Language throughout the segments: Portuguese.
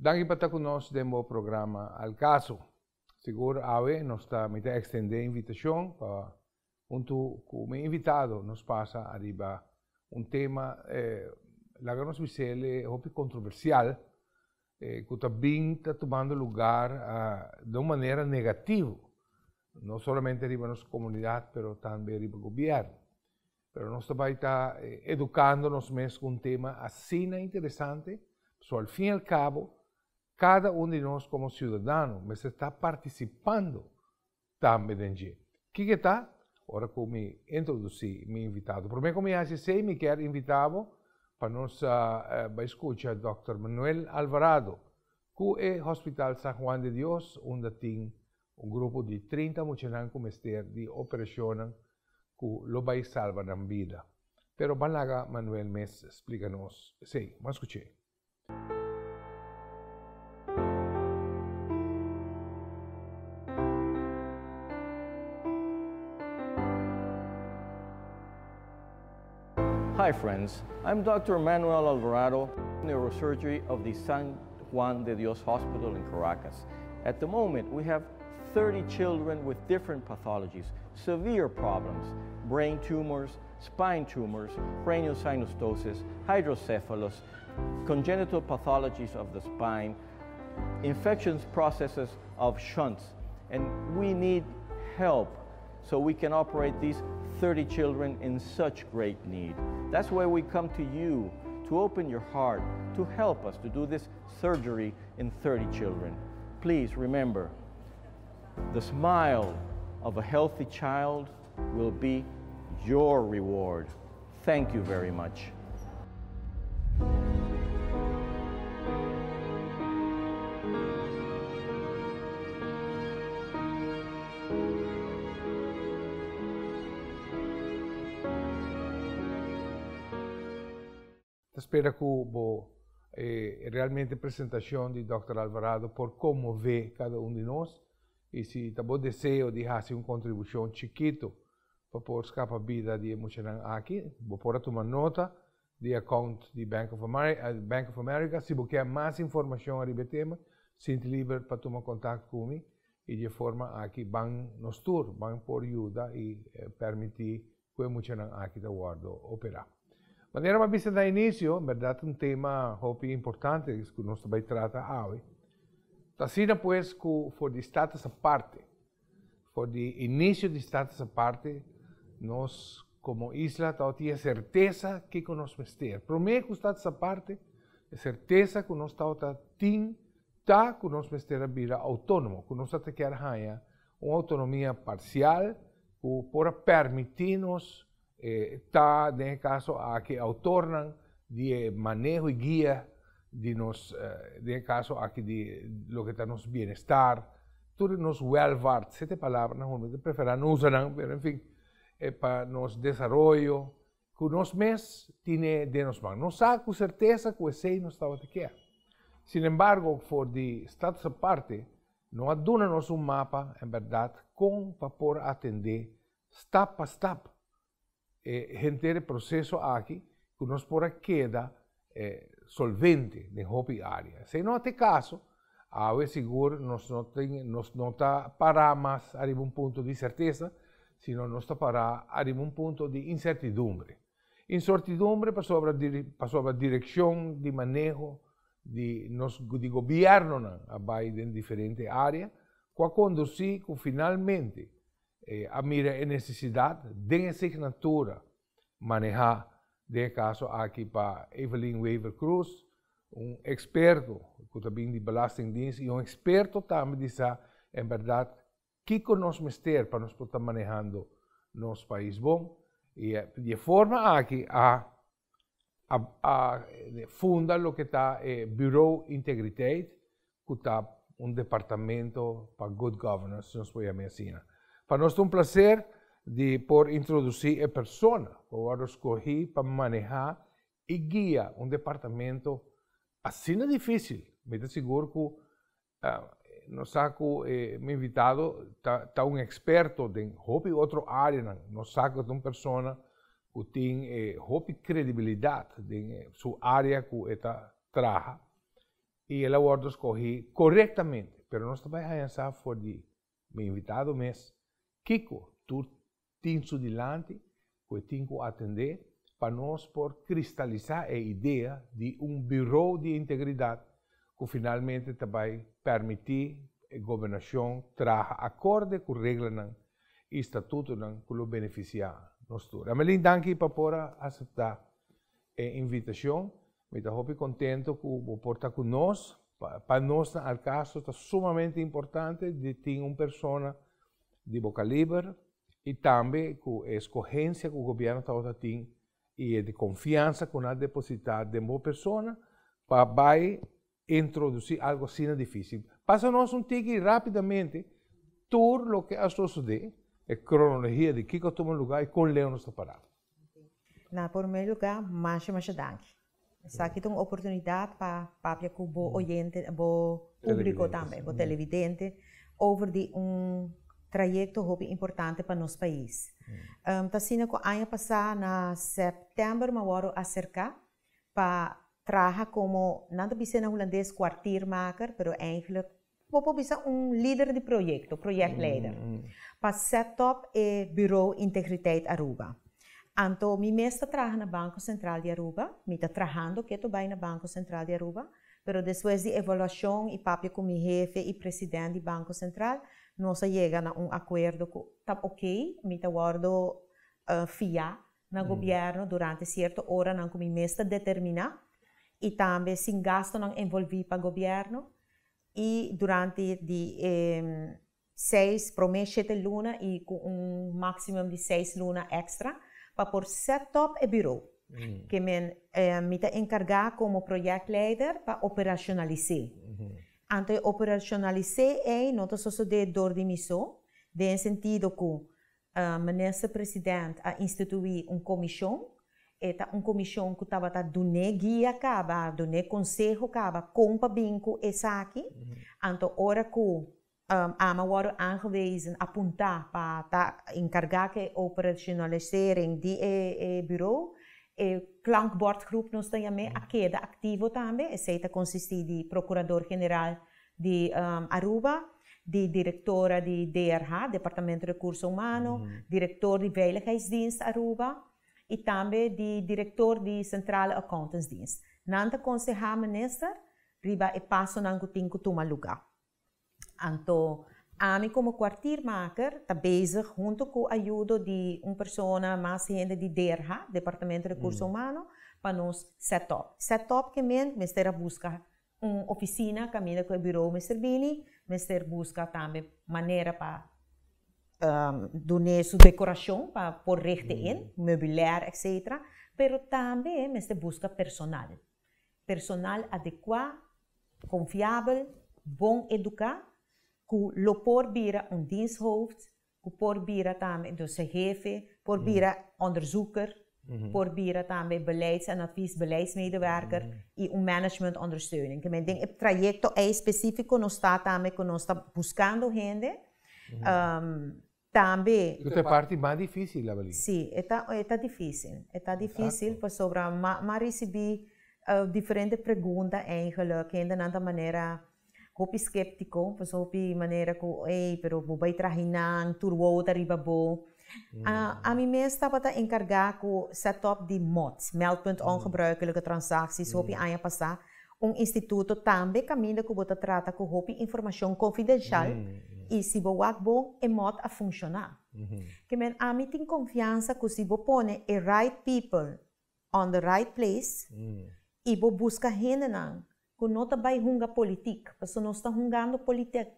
Danke para estar conosco no programa Al Caso. Seguro, hoje nós estamos a estender a invitação para como invitado nos passa arriba tema lá que nós vemos é um controversial que também está tomando lugar de uma maneira negativa, não somente arriba nossa comunidade, mas também arriba o governo. Mas nós também está educando-nos mesmo com tema assim interessante, ao fim e ao cabo, cada de nós como cidadão, mas está participando também dentro. O que está? Ora, como introduzir meu invitado. Primeiro, como eu sei, me quero invitar para nós escutar o Dr. Manuel Alvarado, que é o Hospital San Juan de Dios, onde tem grupo de 30 mulheres com mestre de operação que lo vai salvar a vida. Pero Balaga Manuel Mes explica-nos. Sim, vamos escutar. Hi friends, I'm Dr. Manuel Alvarado, neurosurgery of the San Juan de Dios Hospital in Caracas. At the moment, we have 30 children with different pathologies, severe problems, brain tumors, spine tumors, craniosynostosis, hydrocephalus, congenital pathologies of the spine, infections processes of shunts, and we need help so we can operate these 30 children in such great need. That's why we come to you to open your heart, to help us to do this surgery in 30 children. Please remember, the smile of a healthy child will be your reward. Thank you very much. Espero que realmente a apresentação de Dr. Alvarado por como vê cada de nós e se está bom desejo de fazer uma contribuição chiquito para poder escapar a vida de emocionante aqui, vou pôr tomar nota de account de Bank of America. Se você quer mais informação sobre o tema, sinta livre para tomar contato comigo e de forma aqui vão nos tour, vão por ajuda e permitir que o emocionante aqui da guarda operar. De maneira mais vista no início, verdade, tema importante que nós também tratamos hoje. Assim, pois, que for de status à parte, for de início de status à parte, nós, como isla, temos certeza que nós vamos ter. Primeiro, que o status à parte, é certeza que nós temos que nós vamos ter a vida autônoma, que nós temos que ganhar uma autonomia parcial, que para permitir-nos está, nesse caso, que autornam de manejo e guia de nos, nesse caso, aqui de lo que está nos bem-estar, tudo nos welfare, 7 palavras, normalmente preferem não usar, mas enfim, para nos desenvolvimento, que nós mesmos temos de nos mãos. Nós sabemos com certeza que o SEI não está o que quer. Sin embargo, for de status à parte, não aduna-nos mapa, em verdade, para poder atender step a step. Gente processo aqui que nós por queda solvente na hobby área. Se não é caso, a seguro nós não está para mais a ponto de certeza, sino nós está para a ponto de incertidumbre. Incertidumbre para sobre a direção de manejo de governo em diferentes áreas, para conduzir que finalmente a mira é necessidade de assinatura manejar, de caso aqui para Evelyn Weaver Cruz, experto que também de Belastingdienst e experto também diz, em verdade, que nós mestre para nós estar manejando nosso país bom e de forma aqui funda o que está Bureau Integridade, que está departamento para Good Governance, nós podemos assim. Para nós é prazer de por introduzir a pessoa que eu escolhi para manejar e guiar departamento assim difícil. Me seguro que nós saco meu invitado está experto em outra área, nós saco de uma pessoa que tem credibilidade em sua área que está trabalha e ela ordem escolher corretamente. Pero nós também pensar for de meu invitado mês, Kiko, tu tens o delante, que tem que atender, para nós por cristalizar a ideia de bureau de integridade, que finalmente vai permitir a governação trabalhar acorde com regras e estatuto que lo beneficiar nós todos. Amelin, danke para poder aceitar a invitação. Me estou muito contente que você porta conosco. Para nós, no caso, está sumamente importante de ter uma pessoa de boca livre e também com a escolhência que o governo está tendo e de confiança que nós depositado em uma pessoa para introduzir algo assim difícil. Passa-nos tique rapidamente tudo o que ha sucedido, a cronologia de que toma lugar e com Leon está parado. Na primeiro lugar, mais dank. Essa aqui é uma oportunidade para o oyente, o público também, o televidente, over trajeto importante para nosso país. Tá sendo que ano passado, na setembro, me vou acercar para trabalhar como, não bisa na holandês kwartiermaker, pero eigenlijk, vou bisa líder de projeto, projectleider, para set up e bureau Integriteit Aruba. Então, mi mesmo trabalha no Banco Central de Aruba, mi está trabalhando que estou bem no Banco Central de Aruba, pero depois de avaliação e papel com mi jefe e presidente do Banco Central, nós chegamos a acordo que está ok, mi está guardo fiar no governo durante certa hora, não que mi mesmo determinar, e também sem gasto não envolver para o governo, e durante de 6, prometo 7 lunas e com máximo de 6 lunas extra, para por set-up e bureau. Que me está encarregado como projectleider para operacionalizar. Antes de operacionalizar, não só de dor de missão, no sentido que o ministro-presidente a instituir uma comissão, uma comissão que estava dando guia, dando conselho, compa binco essa aqui. Então, hora que worden aangewezen, apuntar para encargar que operationalisering die bureau. Klankbordgroep nós temos a queda ativo também, essa consiste de procurador-geral de Aruba, de diretora de DRH, Departamento de Recursos Humanos, diretor de Veiligheidsdienst Aruba e também de diretor de Centrale Accountantsdienst. Nanta conseja minister, riba e passo nango tinko toma lugar. Então, a mim como kwartiermaker está bezig junto com a ajuda de uma pessoa mais gente de DRH, Departamento de Recursos Humanos, para nos set-up. Set-up que mestre busca uma oficina, caminho com o bureau Mr. Bini, mestre busca também maneira para donar sua decoração, para pôr rechte in, meubilair, etc. Pero também mestre busca personal. Personal adequado, confiável, bom educado, que lo por bira diensthoofd, que por bira também dus jefe, por bira onderzoeker, por bira também beleids- en adviesbeleidsmedewerker e managementondersteuning. Que men ding het trajecto é específico no está também que nós está buscando gente. Também. Esta é a parte mais difícil, la verdade. Sim, está difícil. Está difícil, para sobre mas recebi diferentes perguntas eigenlijk, en de andere maneira hopi skeptico, pas hopi maneira ko, pero bubay trahinan, turwo tariba bo. A mim mesmo estava a encarregar com set-up de MOTS, meldpunt ongebruikelijke transacties, hopi anja passar, instituto também caminha que você trata com hopi informação confidencial e se você bom e MOT a funcionar. Que men a mim tem confiança que se você põe a right people on the right place e você busca gente não que não está bem hunga política, porque não está hungando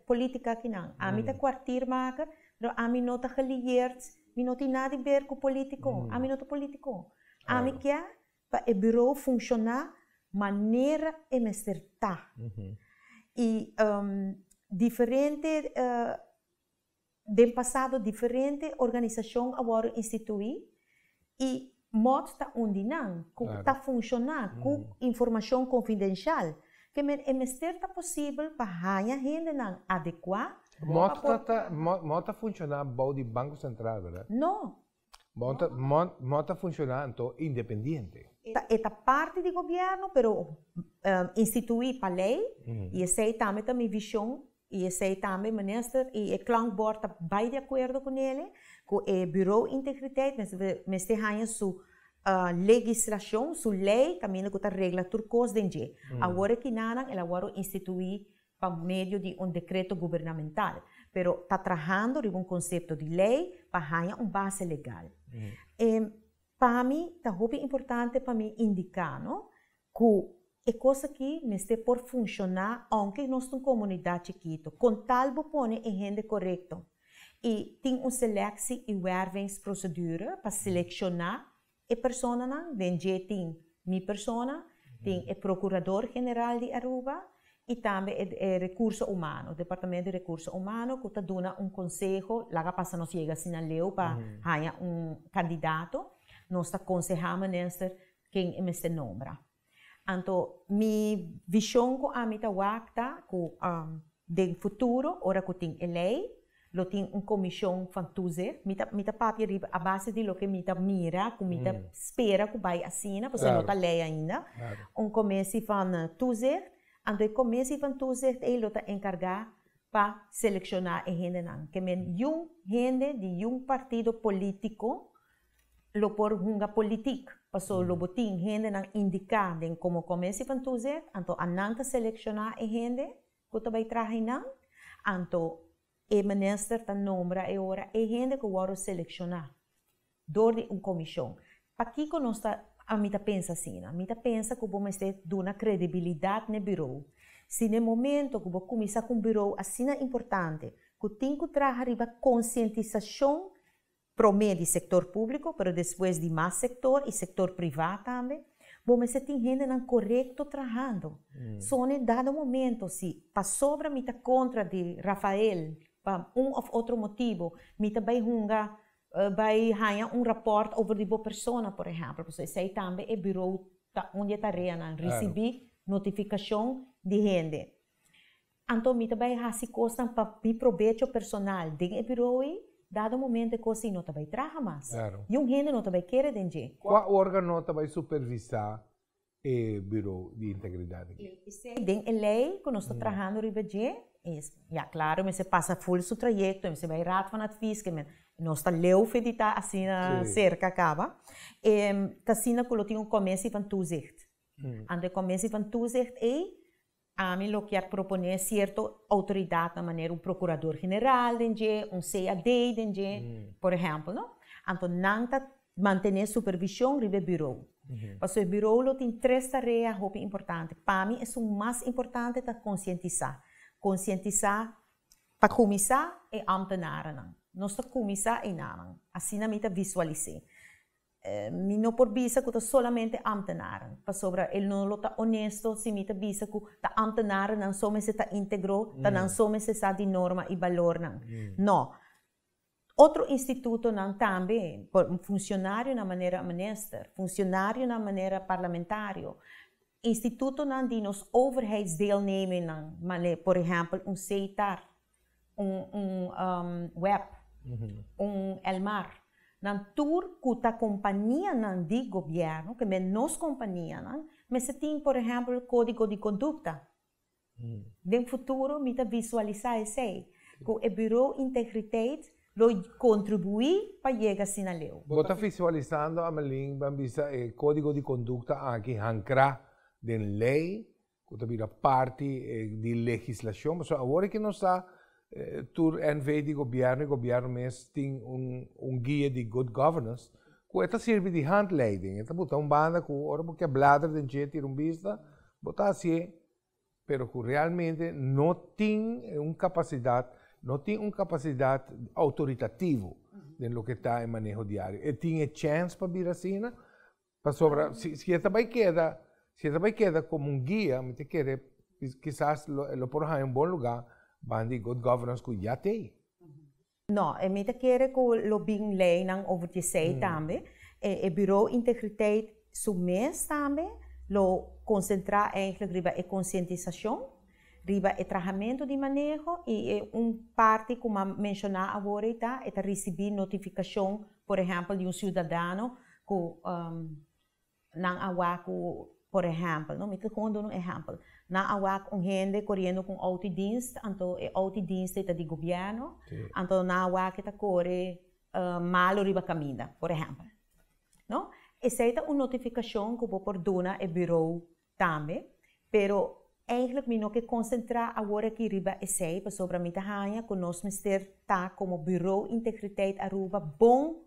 política aqui não. A mim está kwartiermaker, mas a mim não está gelieerd, a não tem nada a ver com político, a mim não está político. A mim quer para o bureau funcionar maneira e mestertar. E diferente, do passado, diferente organização agora instituir e modo está onde não, está funcionando com informação confidencial. Que é mestre possível para ganhar gente não adequada. Mota funciona bom de Banco Central, verdade? Não. Monta funcionando independiente. Esta parte do governo, pero instituir para lei, e essa também a minha visão, e essa também minister, e o klankbord está bem de acordo com ele, com o bureau integriteit, mas tem a sua legislação, sua lei, caminho com a regra turcos dentro. Agora que nada, ela agora instituir por meio de decreto governamental, pero está trabalhando em conceito de lei para ganhar base legal. Para mim, é muito importante para mim indicar, não? Que é coisa que me está por funcionar, aunque nós temos uma comunidade chiquita, com tal de pôr em gente correto. E tem uma seleção e wervingsprocedure para selecionar a pessoa, dentro tem minha pessoa, tem o procurador-geral de Aruba, e também o recurso humano, o departamento de recursos humanos, que está dando conselho, lá passa nos chega assim a lei para ganhar candidato, nós está aconselhando minister quem é este nome. Então, minha visão com a minha wacta, com do futuro, ora que tem a lei, lo tem uma comissão fantuze, minha papel a base de lo que minha mira, que minha espera que vai assina, porque não está lei ainda, começo van tuze. Então, o começo van tuze, ele está encarregado para selecionar a gente, que men gente de partido político, lo por hunga política, paso lo botin gente nan indicar den como começo van tuze, então ananta selecionar a gente que tá vai trazer nan, então o minister tá nombra e ora a gente que vai selecionar door de comissão. Para que nós está a mim pensa assim, a mim pensa que vamos ter uma credibilidade no bureau. Se no momento que vou começar com o bureau assim é importante, que tem que trazer a conscientização promedio do setor público, pero depois de mais setor e setor privado também, vamos ter gente não correto trabalhando. Só em dado momento, se para sobra me tá contra de Rafael, para ou outro motivo, me tá vai hunga, vai ganhar rapport over die pessoa, por exemplo, porque isso aí também é bureau onde está receber notificação de gente. Então, me tá vai fazer coisas para proveito personal, de bureau dado momento que assim não vai trabalhar mais. Claro. E gente não vai querer dentro. Qual órgão vai supervisar o Bureau de Integridade? Tem a lei que nós estamos trabalhando já claro, mas se passa full seu trajeto, mas se vai rato van advies, que nós está leu fedita assim cerca acaba. Tá assim que tem commissie van toezicht. En de commissie van toezicht a mim lo quer proponer certa autoridade na maneira procurador-geral dentro, CAD dentro, por exemplo, não? Então, não manter supervisão do bureau. Porque o bureau tem três tarefas muito importantes. Para mim, é o mais importante é conscientizar. Conscientizar para começar é ambtenaren. Nós começar é nada. Assim, na minha visualizar. Não por visa que solamente ambtenaren. Para sobre ele não está honesto, se me visa que tá ambtenaren não somente está íntegro, não somente está de norma e valor não. Não. Outro instituto não também, funcionário na maneira minister, funcionário na maneira parlamentário, instituto não de nos overheidsdeelneming não, por exemplo, CETAR, web, Elmar. Nan tour que a companhia não de governo, que menos companhia não, mas se tem, por exemplo, código de conduta. No futuro, me visualizar isso aí, que o Bureau Integriteit lo contribuir para chegar assim a lei. Você está visualizando a Malin, bambisa, o código de conduta aqui ancra de lei, que vira parte de legislação, mas agora que não está tur NV de governo, governo mesmo tem guia de good governance, que esta serve de handleiding, esta botar banda que ora porque bladder de gente ir vista, botar assim, pero que realmente não tem uma capacidade autoritativa em lo que está em manejo diário. E tem chance para vir assim, para sobra, se esta vai queda como guia, me te quer, quizás lo por em bom lugar. Bandi good governance que já tem. Não, eu me quero que o bem lei não over te sei também. O Bureau Integriteit mês também lo concentrar eigenlijk riba e conscientização, riba o tratamento de manejo e parte, como mencionar agora, é receber notificação, por exemplo, de cidadão que não há, por exemplo, não me conto um exemplo, não há gente correndo com autodienst, então o autodienst é do governo, então não há que corre malo riba caminho, por exemplo, não? Essa é uma notificação que vou por dona e bureau também, pero eigenlijk me não que concentrar agora aqui riba esse para sobre a minha rainha que nós ministério tá como bureau integriteit Aruba bom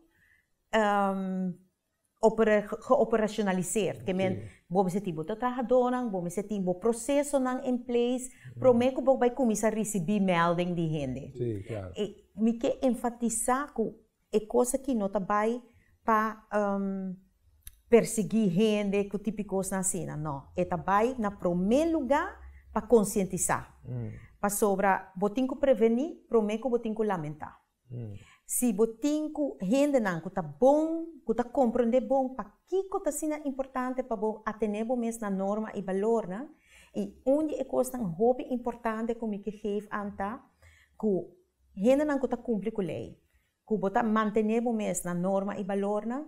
geoperationaliseerd. Que men bom se tipo de trabalhador, bom se tipo processo nang in place, prometo que vai começar a receber melding de gente. Sim, claro. E me que enfatizar que é coisa que não tá vai para perseguir gente que típicos na cena, não. É também na primeiro lugar para conscientizar, para sobre botinho prevenir, prometo botinho lamentar. Se botinho gente não que tá bom, que tá compreender bom, para que tá sendo importante para atender bom mesmo na norma e valor, né? E onde é coisa tão hobby importante como que geef anta, que gente não que tá cumprir com lei, que bota manter bom mesmo na norma e valor, né?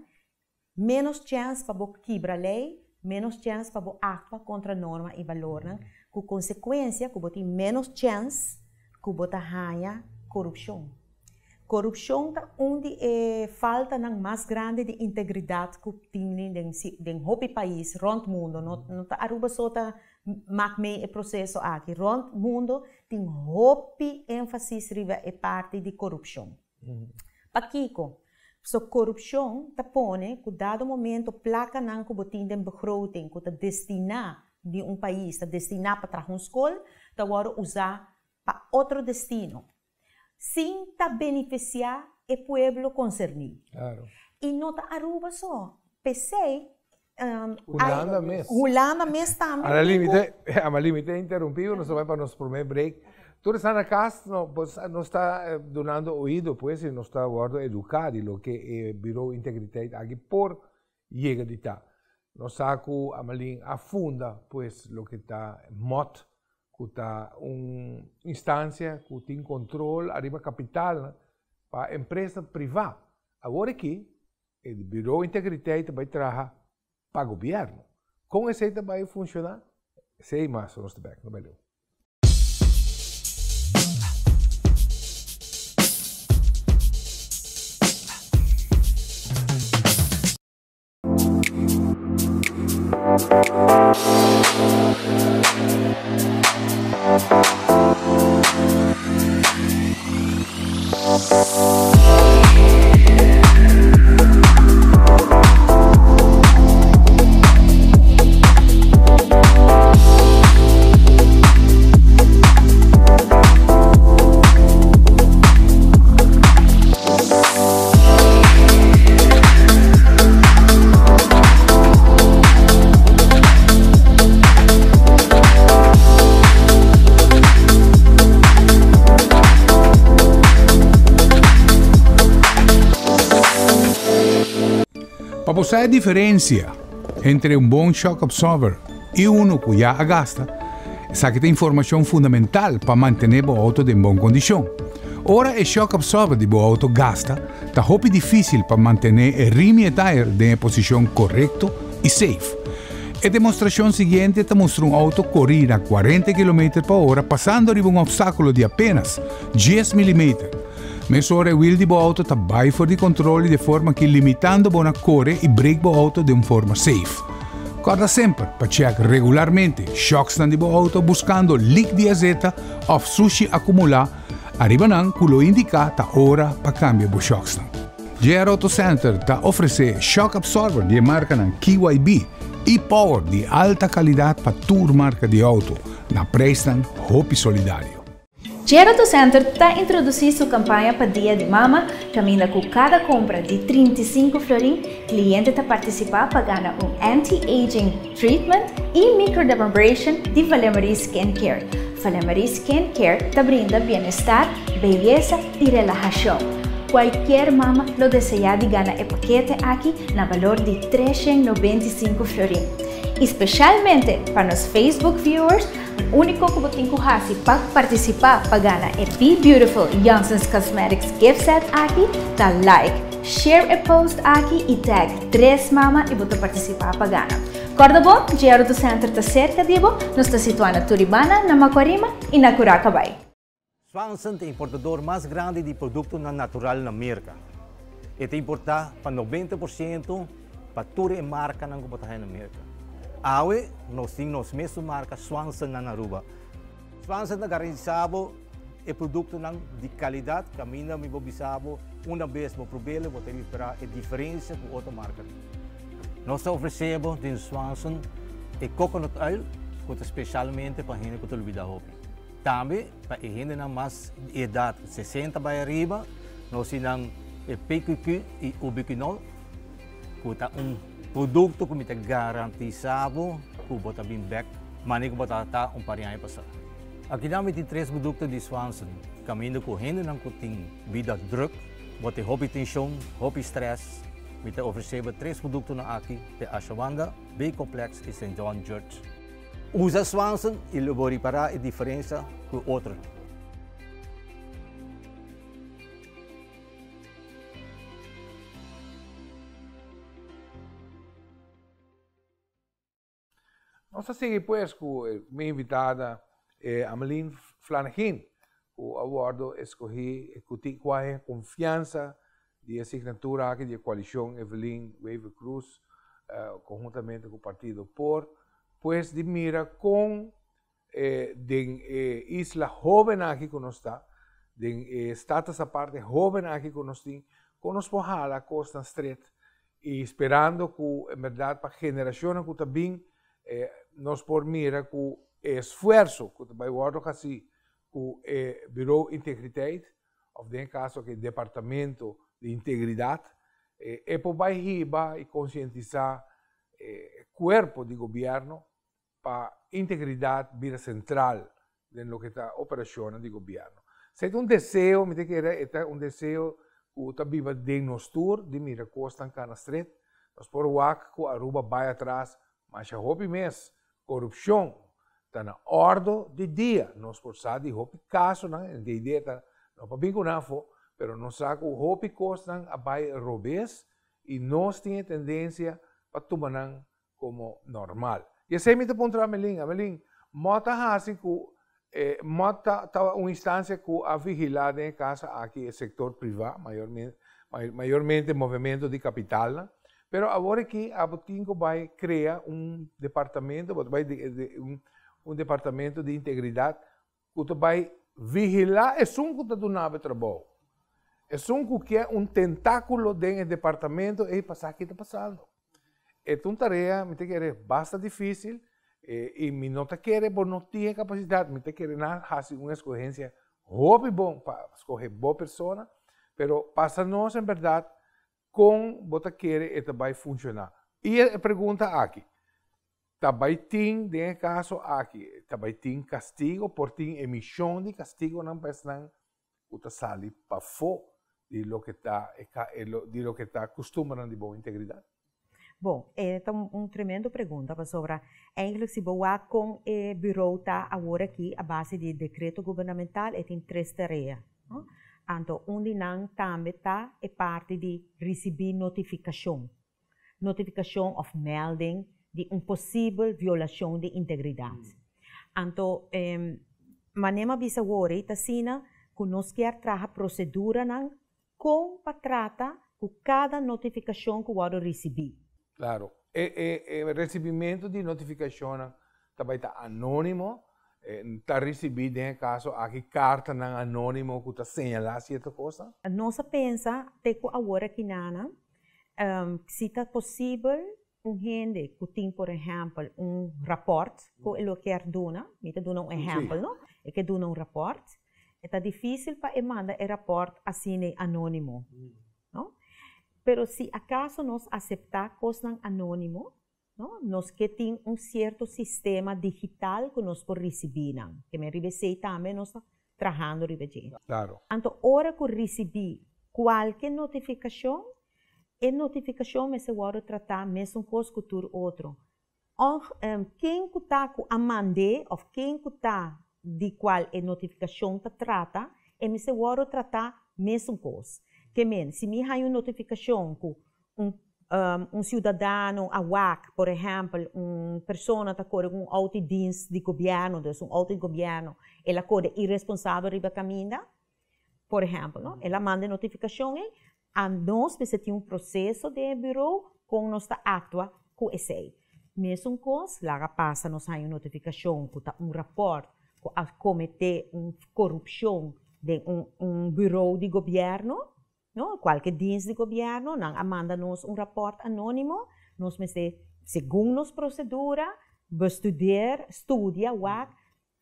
Menos chance para você quebrar a lei, menos chance para você actuar contra a norma e valor, né? Com consequência, que você tem menos chance que você ganha corrupção. Corrupção é onde falta na mais grande de integridade que tem no país, rond o mundo. Não está Aruba só mak mee o processo aqui. Rond o mundo tem hopi ênfase riba é parte de corrupção. Pakiko. So corrupção tá pone que dado momento placa não que botin den begroting que tá destinar de país, tá destinar para trazer escola, tá agora usar para outro destino. Sem tá beneficiar o pueblo concernido. Claro. E não tá Aruba só. Pensei Holanda mesmo. Holanda mesmo também. A limite é interrompido, nós vamos para nosso primeiro break. Tú estás acá, no está donando oído, pues, y no está guardando educar y lo que el Bureau de Integridad aquí por llega de está. No saco a Malín afunda, pues, lo que está MOT, que está una instancia que tiene control arriba capital para empresas privadas. Ahora aquí, el Bureau de Integridad va a trabajar para el gobierno. ¿Cómo ese va a funcionar? Sei más, no está back, no me leo. Para você a diferença entre um bom shock absorber e um que já gasta, essa que tem informação fundamental para manter o auto em boa condição. Ora, o shock absorber de o auto gasta está muito difícil para manter o rim e tire em posição correta e safe. A demonstração seguinte mostra auto correr a 40 km/h passando por obstáculo de apenas 10 mm. Mas ora o wheel de auto está bem fora de controle de forma que limitando a correr e break o auto de uma forma safe. Guarda sempre para checar regularmente shocks de auto buscando leak de azeta ou sushi acumular. Arriba não, que lo indica tá hora para cambiar o shocks. JR Auto Center está oferecendo shock absorber de marca KYB e power de alta qualidade para toda marca de auto na preço Hopi Solidário. JR Auto Center está introduzindo sua campanha para Dia de Mama, caminha com cada compra de 35 florin, cliente está participar para ganhar anti-aging treatment e microdermabrasion de Valemary Skin Care. Valemary Skin Care te brinda bem-estar, beleza e relaxação. Qualquer mama lo deseja de ganhar o paquete aqui na valor de 395 florin. Especialmente para os Facebook viewers, Único que botin ko hasi para participar pagana é Be Beautiful Johnson's Cosmetics gift set aqui, tá like, share a post aqui e tag 3 mama e bota participar pagana. Corda bom, Gero do Center tá cerca de bo, nós está situado na Turibana, na Macorima e na Curacabai. Swanson é o importador mais grande de produtos natural na América. Ele importa para 90% para toda a marca na América. Awe, nós temos a mesma marca Swanson na Aruba. Swanson é garantido e produto de qualidade, que a minha me observo uma vez no problema, vou ter que esperar a diferença com outra marca. Nós oferecemos de Swanson e coconut oil, que especialmente para a gente que tem vida hopi. Também, para a gente com mais idade, 60 para arriba, nós temos o PQQ e o ubiquinol, que é produto que me garantizado que bota bem back, mas que bota parinha passar. Aqui nós temos 3 produtos de Swanson, caminho com gente que tem vida druk, bota hobby tensão, hobby stress. Me oferecemos 3 produtos aqui, de Ashwanda, B-Complex e St. John Church. Usa Swanson e ele vai reparar a diferença com outro. Vamos seguir pues com minha invitada Ameline Flanagan, o awardo escolhi com a confiança de assinatura aqui da coalição Evelyn Weaver Cruz, conjuntamente com o partido POR, pues de mira com isla jovem aqui que nós está, de status aparte jovem aqui que nós tem, com nós porrala Costa Street e esperando que, em verdade, para a geração que também nós por mira com esforço que vai guardar assim com o Bureau Integridade, ou em caso que Departamento de Integridade, é para vai riba e conscientizar o corpo de governo para integridade vir central no que está operação de governo. Se é desejo, me que é desejo que também vai de nós tour de mira Costa Cana Street, nós por o que a Aruba vai atrás, mas a hobby mês corrupção está na ordem de dia. Nós por saber de hobby caso de ideia está não para bem com nafo, pero nós sabe o hobby costa a vai robês e nós tem tendência para tomar como normal. E assim me te ponto a Melin, mota assim que mota tá uma instância que a vigilada em casa aqui é setor privado, maiormente movimento de capital. Pero agora que a Botinco vai criar departamento, departamento de integridade, que vai vigilar é que está do nave trabalho. É que é tentáculo dentro do departamento e passar aqui está passando. É uma tarefa, me tem que é bastante difícil e me não te quer, porque não tem capacidade, me tem que fazer uma escolhência bom para escolher boa pessoa, pero passa-nos em verdade com bota querer e vai funcionar. E a pergunta aqui, também tem, em caso aqui, também tem castigo, por tem emissão de castigo não pensam que sali para fora de lo que está acostumado de boa integridade. Bom, é tremendo pergunta sobre eigenlijk se boa com o bureau tá agora aqui a base de decreto governamental e tem 3 tarefas. Então, onde não também está é parte de receber notificação of melding de possível violação de integridade. Então, manema bisa agora está sina que nós quer trazer procedura com para tratar com cada notificação que o receber. Claro, o recebimento de notificação também está anônimo, está recebido em caso aqui carta não anônimo que está señalar certa coisa? Nós pensa que agora que nana, se está possível gente que tem, por exemplo, rapport que ele quer dar, me está dando exemplo, não? É que dá rapport, está difícil para mandar rapport assim anônimo, não? Pero se acaso nós aceitar coisas anônimo, não? Nós que tem certo sistema digital que nós por receber, não? Que me receber também nós trabalhando receber. Claro. Então, hora que receber qualquer notificação, a notificação me seguro tratar mesmo coisa que outro. quem está com a mande, ou quem está de qual a notificação está trata, é me se waro tratar mesmo coisa. Que men, se me há uma notificação com cidadão a WAC, por exemplo, pessoa está com autodienst de governo, então autogoverno, ela corre irresponsável riba caminho, por exemplo, não? Ela manda notificação a nós, se tem processo de bureau com nossa atua com esse. Mesmo coisa, lá passa nós há uma notificação com rapport com a cometer corrupção de bureau de governo, no? Qualquer dienst de governo, não manda-nos rapport anônimo, nós segundo nos procedura, estudia,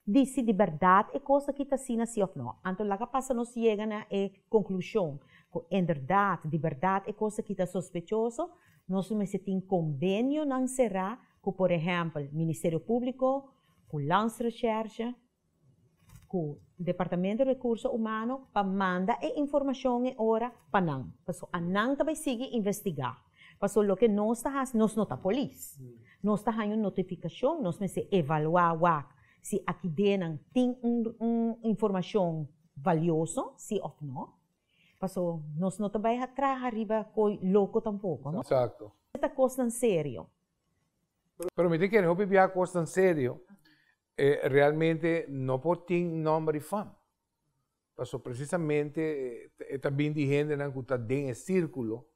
diz de verdade é coisa que está sendo assim ou não. Então, lá passa nós chega na conclusão, que em verdade é coisa que está sospechoso, nós tem convênio não será com, por exemplo, Ministério Público, com Lance Recherche, com o Departamento de Recursos Humanos, para mandar a informação e hora para não. Porque a não também sigue investigar. Porque o que nós não está polícia. Nós está uma notificação, nós se evaluar se aqui dentro tem informação valiosa, se ou não. Porque nós não também atrás arriba com louco tampouco, não? Exato. Esta coisa sério. Pero me que não pibia coisa sério. Realmente não pode ter nome de fama. Porque precisamente está bem de gente que está dentro do círculo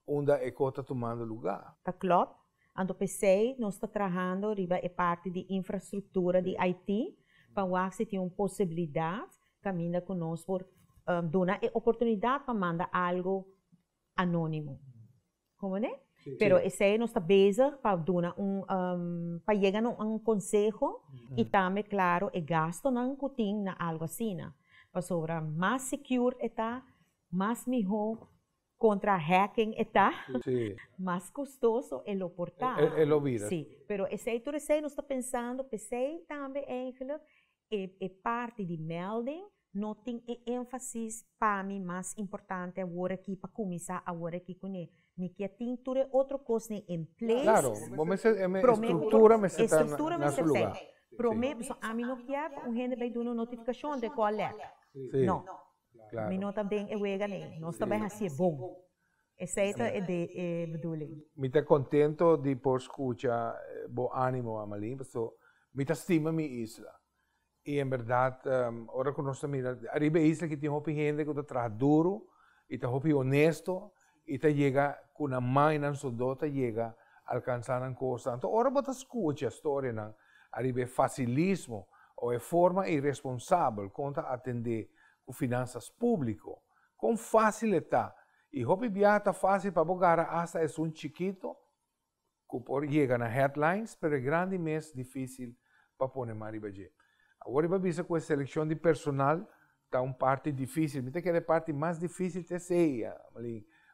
onde a coisa está tomando lugar. Está claro? Ando pensei, nós está trabalhando riba é parte de infraestrutura de IT para se tem uma possibilidade caminhar conosco por dar a oportunidade para mandar algo anônimo. Como é? Pero esse nós está bezig para dar para chegar a conselho e também claro é gasto não cutin na algo assim, para sobre mais secure está, mais melhor contra hacking está, mais custoso é o portal. É o vírus. Sim, pero esse tudo esse nós está pensando, pensei também eigenlijk é parte de melding. Não tem ênfase para mim mais importante agora aqui para começar agora aqui com ele. Me que tem tudo outra coisa em place. Claro, estrutura me está na seu lugar. Promete, a mim não quer gente vai dar uma notificação de qual é. Não. Claro. Me não também é wega nem. Nós também assim bom. Essa é de bedoeling. Me está contento de por escutar bom ânimo a Malin, porque me está estima minha isla. E em verdade, agora que nós estamos arriba isla que tem uma gente que está trabalhando duro, e está honesto, e está chega com a mãe na soldata chega alcançar a coisa. Então, agora você escuta a história não, arriba facilismo ou é forma irresponsável contra atender com finanças públicas, com facilidade. E hopi viata fácil para bogar hasta é chiquito, que por chega na headlines, pero é grande mais difícil para pôr mais arriba. Agora, vai ver com a seleção de personal, está uma parte difícil. Me que é a parte mais difícil de ser.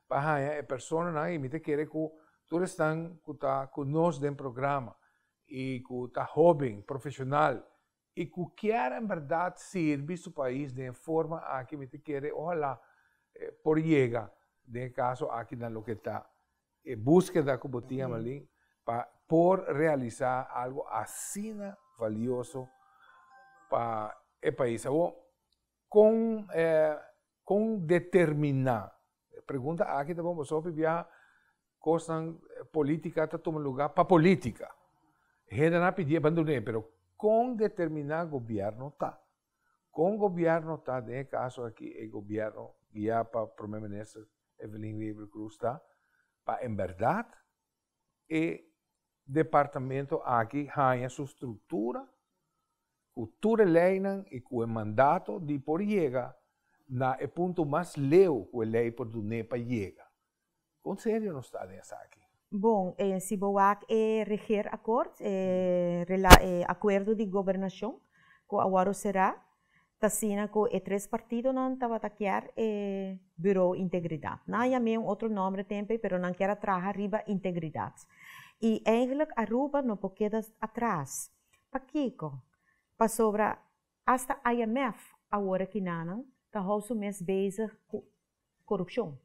Para a pessoa, não, me que é que todos estão conosco no programa, e que está jovem, profissional, e que quer, em verdade, servir o país de forma a que me quer, ojalá, por chegar, no caso, aqui na loqueta, búsqueda como tinha ali, por realizar algo assim valioso para o país. Com determinar. Pergunta aqui também, você vai coisa política está tomando lugar para política. Gente não pedia abandonar, mas com determinar governo está. Com governo está, no caso aqui, o governo guiado para o primeiro-ministro Evelyn Weber Cruz está, para em verdade, o departamento aqui tem a sua estrutura, cultura leinan e com o mandato de por chegar na ponto mais leu que a lei por donar para chegar. Com sério não está nessa aqui. Bom, se boak reger acordo, acordo de governação, que agora será, tasina que três partidos não estava taquear Bureau Integridade. Não é mesmo outro nome tempo, mas não quer trabalhar riba integridade. E eigenlijk Aruba não pode quedar atrás. Para Kiko? Para sobre hasta IMF agora que não está mais bezig com corrupção.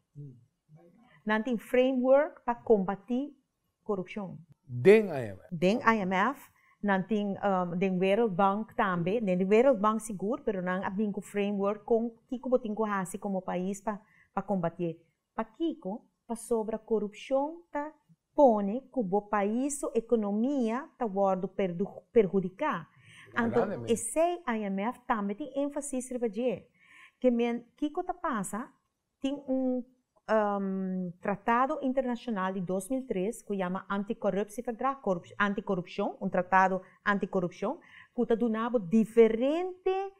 Não tem framework para combater corrupção. Den IMF. Den IMF, nanting den World Bank também, den World Bank seguro, pero nang abing ko framework kung kiko boting ko hasi como país pa combater. Pa kiko, pa sobra corrupção ta pone kubo país o economia ta wardo perjudicar. Então, esse IMF também tem ênfase sobre que kiko ta passa, tem tratado internacional de 2003 que chama Anticorrupção, tratado anticorrupção, que está dando diferente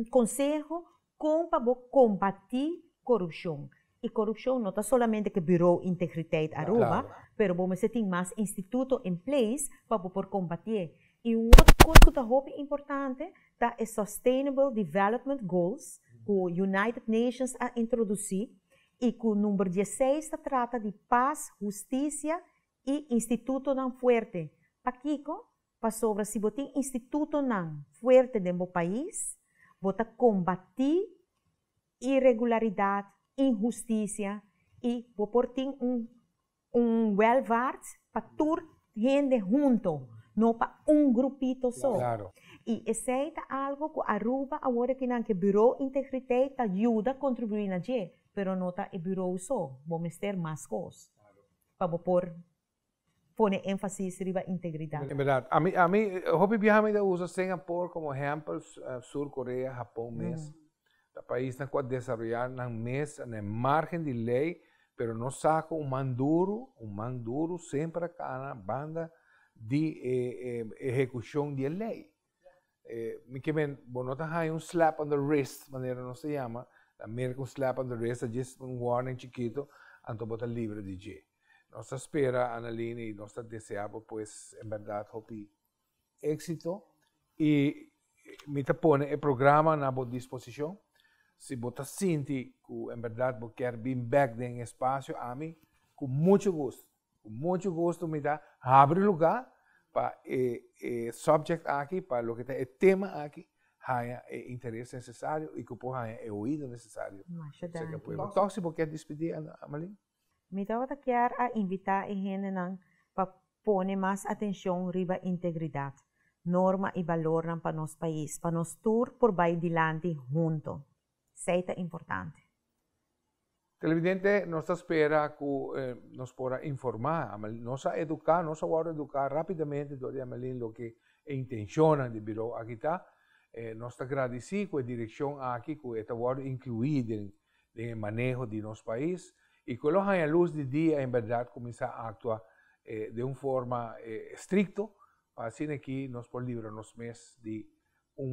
conselho para combater corrupção. E corrupção não está somente que Bureau Integridade Aruba, mas você tem mais instituto em place para combater. E outra coisa que é importante é Sustainable Development Goals, que o United Nations a introduzir, e que o número 16 se trata de paz, justiça e instituto não forte. Para Kiko, para sobre se você tem instituto não forte no país, você combater irregularidade, injustiça e você tem welfare para toda gente junto, não para grupito só. Claro. E esse é algo que Aruba agora que o Bureau Integridade ajuda a contribuir na gente. Pero não está o bureau só, vamos ter mais coisas para pôr ênfase sobre a integridade. É verdade. A mim, hobby viajamento usa Singapura como exemplo, Sul Coreia, Japão mesmo. O país não pode desenvolver na mês, na margem de lei, pero não saca manduro sempre na banda de execução de lei. Que bem, não tem slap on the wrist, maneira não se chama. América slap on the wrist, just warning chiquito, anto bota livre de G. Nós espera, Analina, e nós deseamos, pues, em verdade, éxito. E me pone o programa na boa disposição. Se você sente que, em verdade, você quer vir back no espaço, a mim, com muito gosto, me abre lugar para o subject aqui, para o que é o tema aqui. Há interesse necessário e que o povo é ouído necessário. Então, se você quer despedir, Amalin? Me quero invitar a gente para pôr mais atenção riba integridade, norma e valor para nosso país, para nós tour por vai adiante junto. Isso é importante. Televidente, nós espera que nos possa informar, nós educar rapidamente sobre Amalin o que é a intenção do Bureau aqui está. Nós agradecemos com a direção aqui que está incluída no manejo de nosso país e coloca a luz de dia, em verdade, começar a actuar de uma forma estricta, para assim que nós podemos livrar-nos de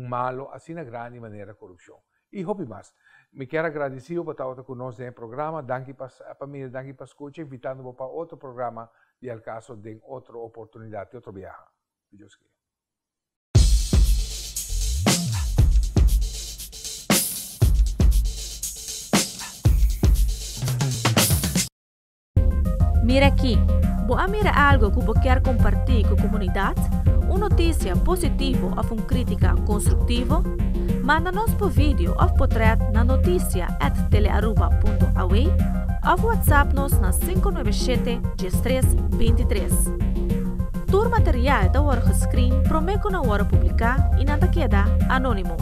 malo, assim na grande maneira, corrupção. E houve mais. Me quero agradecer por estar conosco no programa, danke para a família, danke para a escuta, invitando para outro programa de caso de outra oportunidade, outro viagem. Deus queira. Mira aqui, boa mira algo que você quer compartilhar com a comunidade? Uma notícia positiva ou uma crítica construtiva? Manda-nos por vídeo ou portrait na noticia@telearuba.aw ou WhatsApp-nos na 597-1323. Todo material da hora gescreen promete na hora publicar e nada queda anônimo.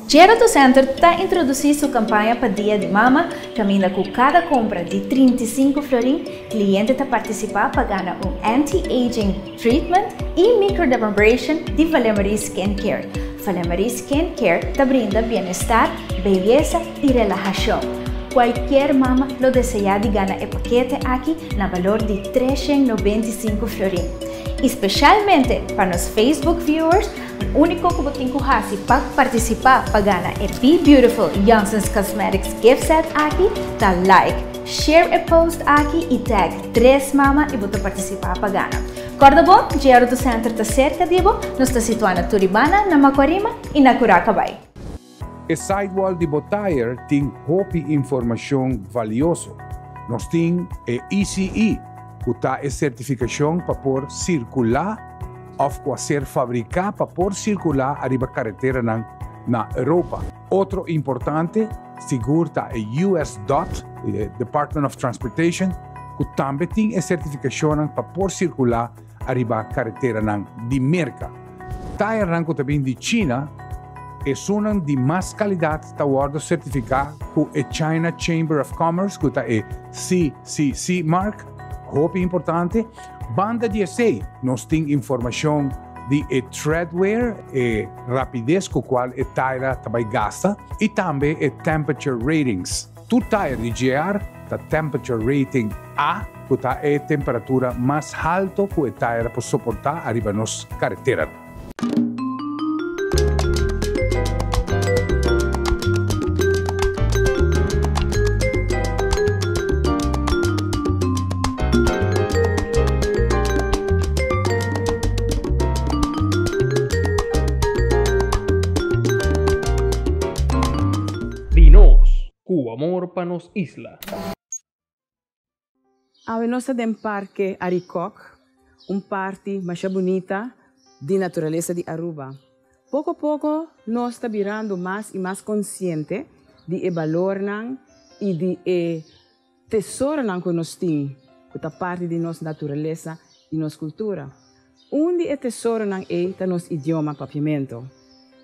Gerato Center está introduzindo sua campanha para Dia de Mama, caminha com cada compra de 35 florin, cliente está participar para ganhar anti-aging treatment e microdermabrasion de Valémarie Skin Care. Valémarie Skin Care te brinda bem-estar, beleza e relaxação. Qualquer mama lo desea de ganar el paquete aquí na valor de 395 florin. Especialmente para los Facebook viewers, o único que você tem que fazer para participar para ganhar é Be Beautiful Johnson's Cosmetics gift set aqui, dá like, share a post aqui e tag 3 mama e você participar para ganhar. Corda bom, Gero do Center está cerca de você, nós está situado na Turibana, na Macorima e na Curacabay. O sidewall de Botayer tem roupa e informação valiosa. Nós temos a ECE, que está a certificação para poder circular ou fazer fabricar para poder circular arriba carretera na Europa. Outro importante, seguro está a US DOT, Department of Transportation, que também tem a certificação para poder circular arriba carretera de Merca. Está arranco também de China, é uma de mais qualidade está o certificado com a China Chamber of Commerce, que está a CCC Mark, roupa importante. Banda 16, nós temos informação de treadwear, rapidez com a qual a tire também gasta, e também temperature ratings. Tu tire de GR, a temperature rating A, que está a temperatura mais alta que a tire pode suportar arriba nos carretera. Amor para nos isla. Nós estamos no Parque Aricoc, parte mais bonita de natureza de Aruba. Pouco a pouco, nós estamos virando mais e mais consciente de valor e de tesouro que nós temos, que é parte de nossa natureza e nossa cultura. Onde tesouro é nosso idioma papiamento,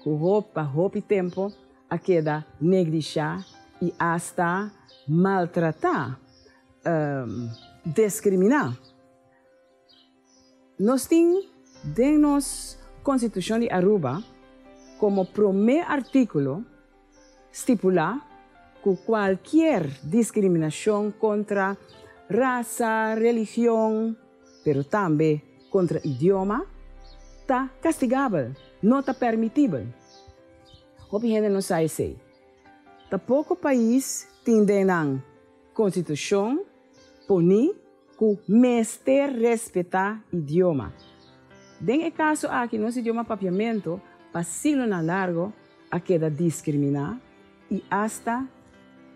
com roupa e tempo, a queda neglijar e hasta maltratar, discriminar. Nós temos em nossa Constituição de Aruba como primeiro artículo estipular que qualquer discriminação contra raça, religião, pero também contra idioma, está castigável, não está permitível. O que não sai assim. Tá pouco país tem na Constituição punir que mestre respeitar idioma. Den o caso aqui, nosso idioma papiamento, para siglo na largo, a queda discriminar e hasta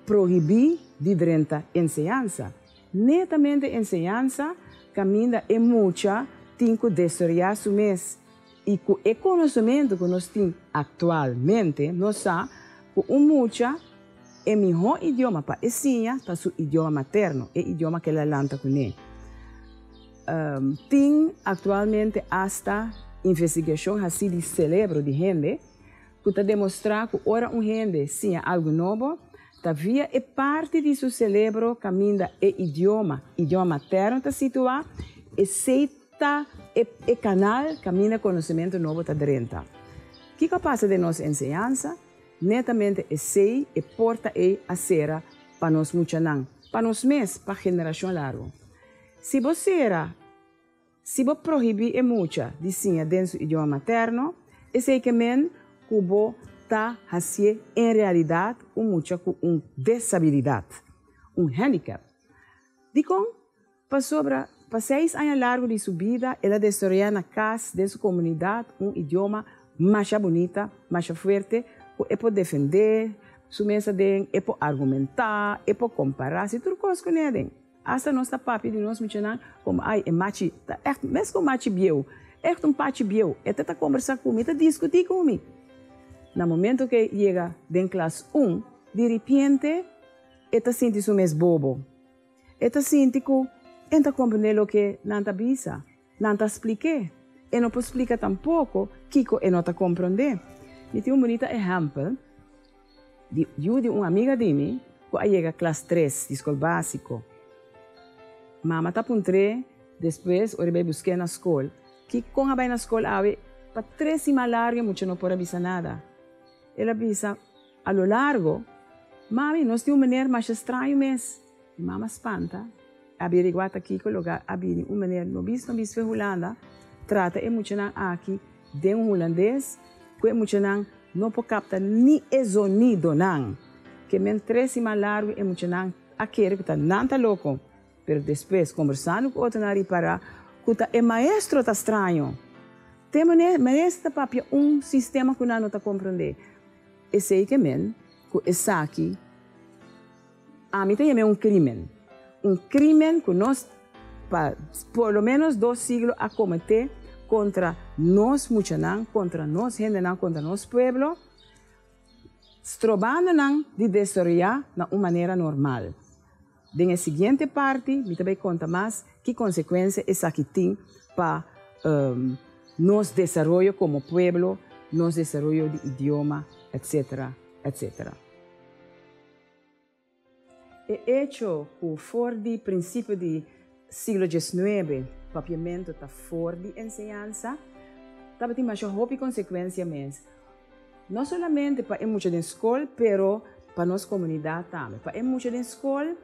proibir diferente enseñanza. Netamente enseñanza caminha é muita, tem que desarrollar su mês. E com o conhecimento que nós temos atualmente, nós sabemos que muita é o melhor idioma para ensinar para seu idioma materno, é o idioma que ela lanta com ele. Tem atualmente hasta investigação assim de cérebro de gente que está demonstrando que ora gente sim algo novo, todavia é parte de seu cérebro caminha é idioma materno está situado e seita é canal caminha conhecimento novo está dentro. O que passa de nossa enseñanza? Netamente é sei e porta a cera para nós muitos para nós mesmos, para a geração larga. Se você proibir muita de sim dentro do idioma materno, é sei que men cubo está fazendo em realidade muita com disabilidade, handicap. Digo, para 6 anos largo de sua vida, ela desarrollou na casa de sua comunidade idioma mais bonita, mais forte, que pode defender, sua mesa é pode argumentar, é pode comparar, se tudo coisa com ele. Hasta nossa papi de nós mencionar como é machi, mesmo como machi bieu, pachi bieu, tá conversar comigo, discutir comigo. No momento que chega em classe 1, de repente, sente sua mes bobo, sente que não compreende o que não avisa, não explica, e não pode explicar tampouco que não compreende. E tem bonito exemplo de uma amiga de mim, que chega a classe 3 de escola básica. Mama está com 3, depois eu vou buscar na escola. Que com a na escola, para 3 cima larga, muito não pode avisar nada. Ela avisa, a lo largo, Mami, nós temos uma maneira mais estranha mesmo. E mama espanta. Averiguar aqui que o lugar abrir uma maneira não visto Holanda. Trata é muito não aqui de holandês que é muito não pode captar nem o sonido não. Que mentre mais largo é muito não aquele que está não tá louco. Mas depois conversando com outro nari para que é maestro tá estranho. Tem maestro papia sistema que não tá compreender. Esse aí que men que esse aqui a mim tem crime. Crime que nós por lo menos 2 siglos a cometer contra nós muchanan, contra nós gente, contra nós pueblo, trobando de destruir de uma maneira normal. Na seguinte parte, me também conta mais que consequência essa aqui tem para nosso desenvolvimento como pueblo, nosso desenvolvimento de idioma, etc., etc. É hecho que fora do princípio do século XIX, o papiamento está fora de ensinança, também tem mais uma consequência mesmo. Não somente para muita na escola, mas para nossa comunidade também. Para muita na escola,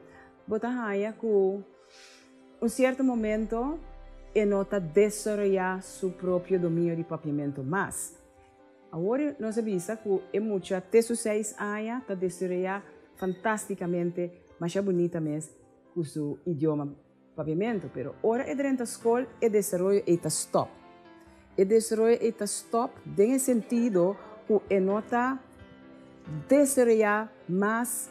botar que certo momento é nota desenvolver seu próprio domínio de papiamento mais. Agora nós sabemos que é muito até 6 anos está desenvolver fantasticamente mais bonita mesmo com o idioma papiamento, pero ora é dentro da escola é desenvolver e stop. É desenvolver e stop no sentido que é nota desenvolver mais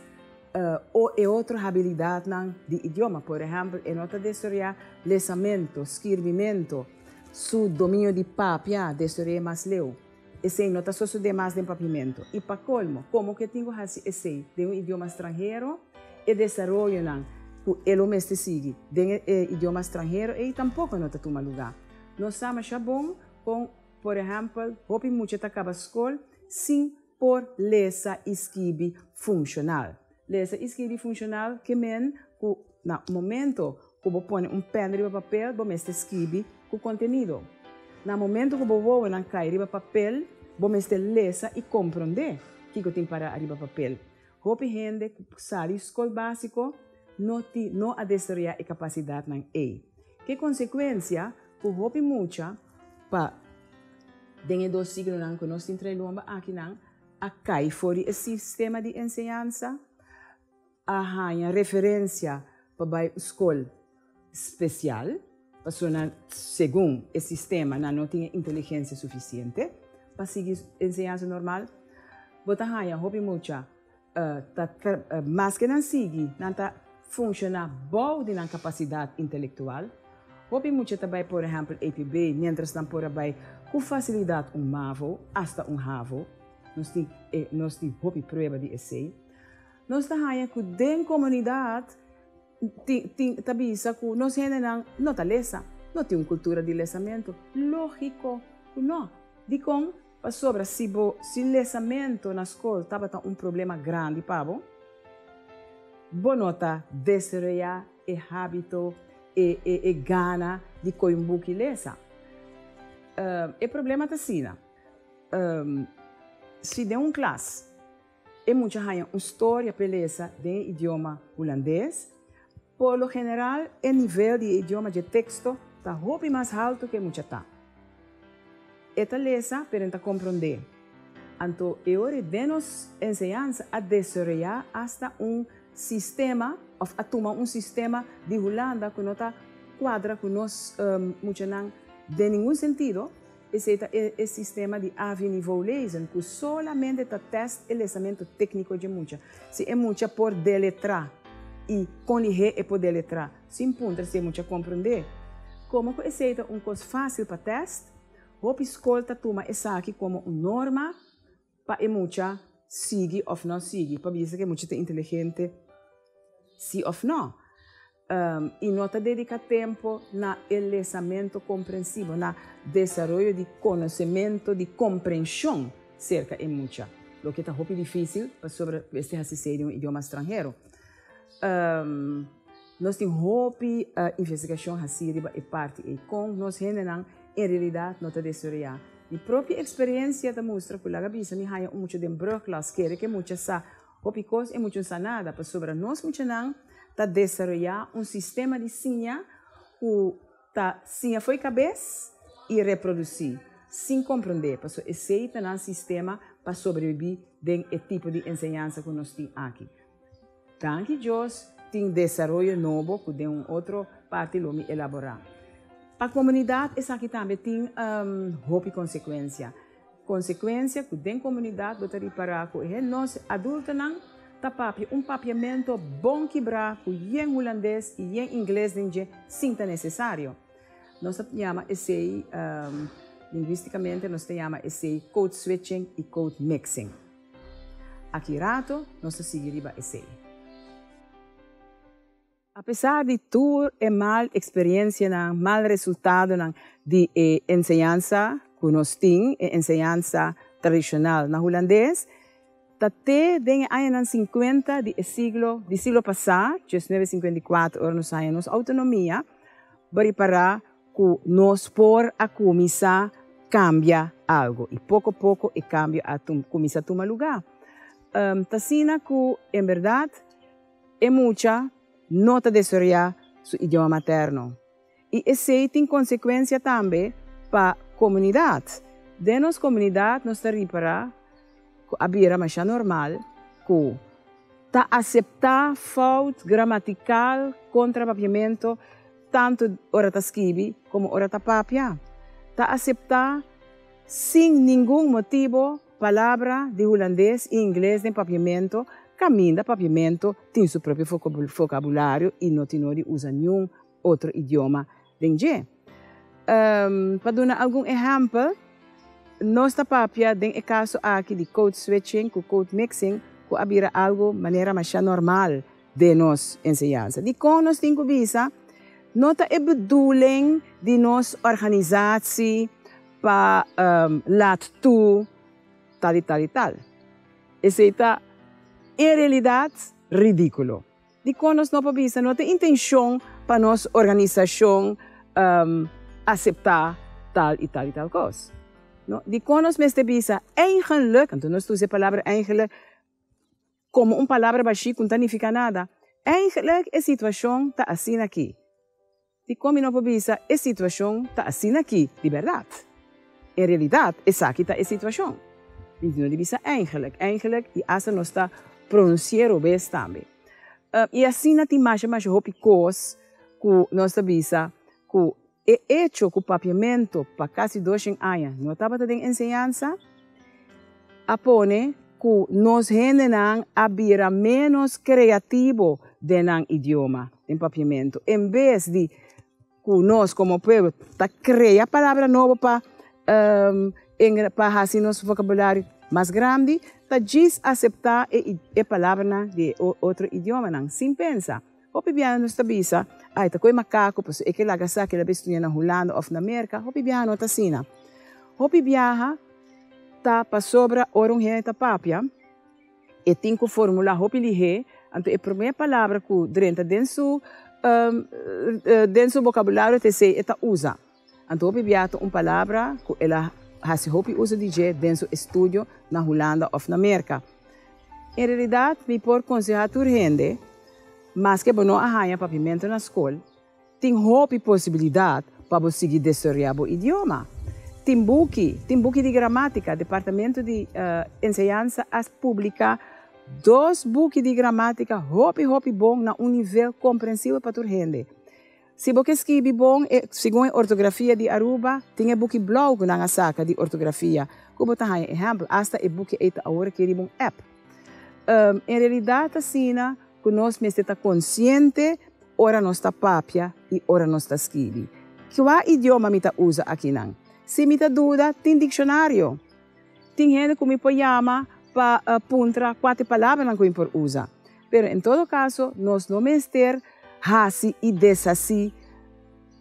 ou é outra habilidade de idioma, por exemplo, é nota desenvolver lesamento, escrevimento, seu domínio de papia, desenvolver mais leu. Esse é nota só de mais de papiamento. E para colmo, como que tenho esse de idioma estrangeiro, e desenvolver que ele mesmo sigue de idioma estrangeiro e tampouco não está toma lugar. Nós estamos bom com, por exemplo, hopi muito acaba a escola sem por lesa esquive funcional. Lesa esquive funcional que men que no momento que você põe pen de papel, você mesmo esquive com o conteúdo. No momento que você vai na cair de papel, você mesmo lesa e compreender o que tem para arriba papel. Hopi gente que sai escola básico não a destruir a capacidade nan e. Que consequência que hopi mucha pa dengue 2 siglos nan que nós temos aqui nan a cai fora o sistema de ensinança a hanha referência para a escola especial para segundo o sistema não tem inteligência suficiente para seguir ensinança normal. Bota hanha hopi mucha mas que não sigue, não está funcionando bem na capacidade intelectual. Hopi muito também, por exemplo, APB, mientras não por aí, com facilidade MAVO, até HAVO, nós temos hopi prova de essay. Nós estamos que dentro da comunidade, também que nós não está lesa, não tem uma cultura de lesamento. Lógico, não. Dicom, para sobre se lesamento na escola estava problema grande para você, bonota desenvolver o hábito e gana de coimbuque lesa. O problema está assim, se de uma classe é muito uma história beleza de idioma holandês, por lo general o nível de idioma de texto está muito mais alto que muito tá. Esta lesa para compreender. Então, é hora de nos ensinar a desenvolver hasta sistema, a tomar sistema de Holanda que não está quadra com nós muito não de nenhum sentido. Esse é o sistema de nível lesen que solamente está teste o lesamento técnico de muita. Se é muita por deletrar e conligar é por deletrar, sem ponto se é muita compreender. Como que esse é coisa fácil para teste? Hope escolta toma essa aqui como uma norma para muita sigue ou não sigue, para ver que muita inteligente sim ou não. E nota dedica tempo na lesamento compreensivo, na desenvolvimento de conhecimento, de compreensão cerca de muita. O que está muito difícil para sobre este raciocínio um idioma estrangeiro. Nós temos investigação raciocínio e parte e com nós generam em realidade não está desenvolvendo. Minha própria experiência da mostra que lá gabisa me haya muito de broklas que muita sa Hopi cos é muito sanada, para sobre nós muito não tá desarrollar sistema de sinha que tá sinha foi cabeça e reproduzir, sem compreender, para so esse tá um sistema para sobreviver dentro do tipo de ensinança que nós temos aqui. Tanto Deus tem desenvolvimento novo que de outra parte lo me elaborar. Para a comunidade, essa aqui também tem Hopi consequência. Consequência que dentro da comunidade você reparar que nós adultos não papiamento bom quebrar que em holandês e em inglês sem tá necessário. Nós chamamos esse linguisticamente nós chamamos esse code switching e code mixing. Aqui rato nós seguiremos esse. Apesar de toda a mal experiência, mal resultado de ensinança que nós temos, ensinança tradicional na holandês, até den anos 50 do século passado, 1954, nós temos autonomia, para que nós por a começar a cambiar algo. E pouco a pouco, o cambio começa a tomar lugar. Tasina que, em verdade, é muita nota de desarrollar seu idioma materno. E esse tem consequência também para a comunidade. Dentro da comunidade, nós estamos para a bira mais normal, que está aceitar falta gramatical, contrapapiamento, tanto hora ta escrever como hora ta papia. Está aceitar sem nenhum motivo palavra de holandês e inglês de papiamento, caminha papiamento, tem seu próprio vocabulário e não tem de usar nenhum outro idioma. Para dar algum exemplo, nossa papia, tem o caso aqui de code switching, code mixing, que abira algo de maneira mais normal de nossa ensinança. De como nós temos que visa, nota é bedoeling de nossa organização para laat toe, tal e tal e tal. Isso é, em realidade, ridículo. De como nós não podemos, não tem intenção para nossa organização aceitar tal e tal e tal coisa. No? Die kon ons met de bisa eigenlijk, en toen ons de palavra eigenlijk, como palavra baixi, que não significa nada. Eigenlijk, a situação está assim aqui. Die kom je op bisa, a situação está assim aqui, de verdade. Em realidade, essa aqui está a situação. Então, de bisa eigenlijk, e essa não está pronunciando bem também. E assim, na imagem mais hopicos, que nós bisa, que é hecho com o papiamento para quase 2 anos. Não estava tendo ensinança, apone que nós generamos a vir menos criativo dentro do idioma, em papiamento. Em vez de que nós, como povo, criar palavra nova para fazer nosso vocabulário mais grande, diz aceitar a palavra de outro idioma, sem pensar. Hopi biano nos tabisa, ay takoy macaco, pues que la gasa que la bestunya na Holanda of na Amerika, hopi biano tasina. Hopi biaha ta pa sobra orong he ta papia, e tinko formula hopi lihe, anto a primeira palavra que drenta dentro vocabulário te sei eta usa. Anto hopi biato palavra que ela hasi hopi usa DJ dentro estúdio na Holanda of na Amerika. Em realidade, me por conselhar turhende, mas que não arranha papiamento na escola, tem hope possibilidade para você seguir desarrollar o idioma. Tem book de gramática, departamento de ensinança pública, 2 books de gramática, hope bom na nível compreensível para todo mundo. Se você escreve bom, segundo a ortografia de Aruba, tem book blog na saca de ortografia. Como tá exemplo, hasta o book é agora que é um app. Em realidade, assim, que nós estamos conscientes, ora nós está papia e ora nós está escreve. Que idioma me usa aqui não? Se me dúvida, tem dicionário. Tem gente que me chama para apontar 4 palavras que me usa. Pero em todo caso, nós não estamos fazendo e desfazendo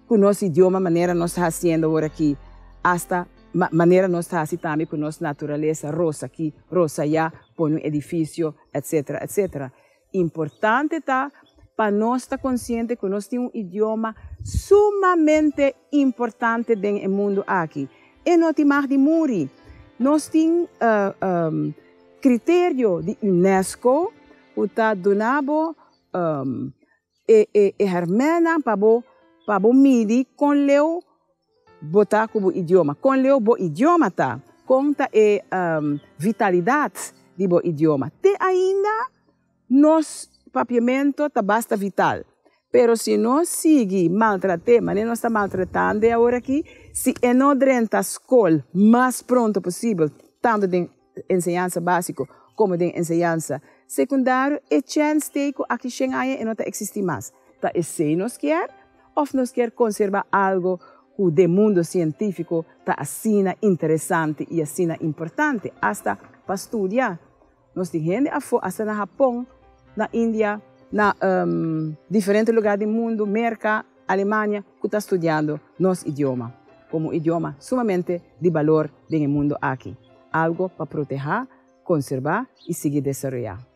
com o nosso idioma, maneira nós estamos fazendo agora aqui, hasta maneira nós estamos fazendo também com a nossa natureza, rosa aqui, rosa allá, põe um edifício, etc, etc. Importante está para nós estar consciente que nós temos idioma sumamente importante no mundo aqui. E não tem mais de muri. Nós temos critério de UNESCO está donado hermana para medir com leu botar como idioma. Com leu bo idioma tá, conta vitalidade de bo idioma. Te ainda nos papiamento tá basta vital. Pero se nós seguir maltratar, mas nós está maltratando agora aqui, se não durante a escola mais pronto possível, tanto de ensinança básica como de ensinança secundária, é chance de que aqui chega e não existe mais. Tá, se nós quer ou nós quer conservar algo que do mundo científico tá assim interessante e assim importante, hasta para estudar. Nós temos hasta no Japão, na Índia, na diferentes lugares do mundo, América, Alemanha, que está estudando nosso idioma, como idioma sumamente de valor no mundo aqui. Algo para proteger, conservar e seguir desenvolvendo.